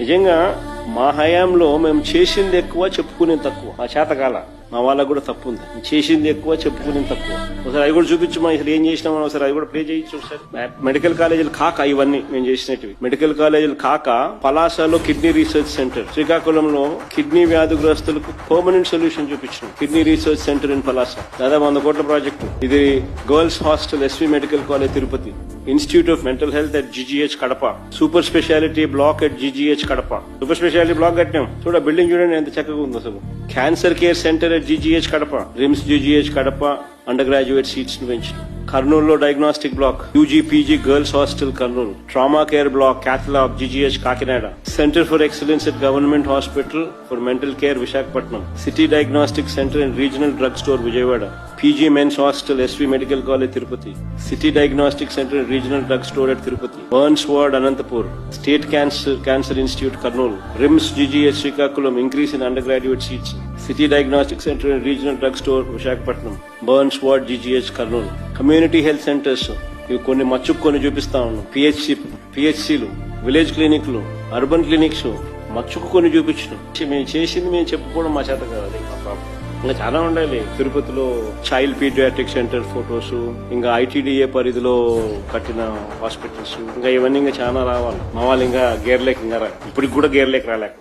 నిజంగా మా హయాంలో మేము చేసింది ఎక్కువ, చెప్పుకునేది తక్కువ. మా చేతకాల మా వాళ్ళకు కూడా తప్పు ఉంది. చేసింది ఎక్కువ, చెప్పుకునేది తక్కువ. ఒకసారి అవి కూడా చూపించమా, అసలు ఏం చేసినామో ఒకసారి అవి కూడా ప్లే చేయొచ్చు. ఒకసారి మెడికల్ కాలేజీలు కాక ఇవన్నీ మేము చేసినట్టు మెడికల్ కాలేజీలు కాక పలాసలో కిడ్నీ రీసెర్చ్ సెంటర్, శ్రీకాకుళంలో కిడ్నీ వ్యాధిగ్రస్తులకు పర్మనెంట్ సొల్యూషన్ చూపించినాం. Kidney research centre in Palasa, దాదాపు 100 కోట్ల ప్రాజెక్టు. ఇది girls hostel SV medical college Tirupati, institute of mental health at GGH Kadapa, super speciality block at GGH Kadapa. Super speciality block కట్టినాం. చూడ బిల్డింగ్ చూడండి ఎంత చక్కగా ఉంది అసలు. Cancer care centre at GGH Kadapa, RIMS GGH Kadapa undergraduate seats ను పెంచి. కర్నూలులో diagnostic black, UG PG girls hostel Kurnool, trauma care block cath lab GGH Kakinada, centre for excellence at government hospital for mental care Visakhapatnam, city diagnostic centre and regional drug store Vijayawada, PG men's hostel SV medical college Tirupati, city diagnostic centre and regional drug store at Tirupati, burns ward Anantapur, state cancer institute Kurnool, RIMS GGH Srikakulam increase in undergraduate seats, city diagnostic centre and regional drug store Visakhapatnam, burns ward GGH Kurnool, community health centres ఇవి కొన్ని మచ్చుకు కొన్ని చూపిస్తా ఉన్నాం. పిహెచ్సిలు, village క్లినిక్లు, urban clinics మచ్చుకు కొన్ని చూపించినాం. మేము చేసింది మేము చెప్పుకోవడం మా చేత కాదు. ఇంకా చాలా ఉండాలి. తిరుపతిలో చైల్డ్ పీడియాట్రిక్ సెంటర్ ఫొటోస్, ఇంకా ఐటీడీఏ పరిధిలో కట్టిన హాస్పిటల్స్, ఇంకా ఇవన్నీ ఇంకా చాలా రావాలి. మా వాళ్ళు ఇంకా గేర్లేక ఇంకా ఇప్పటికి కూడా గేర్లేక రాలేక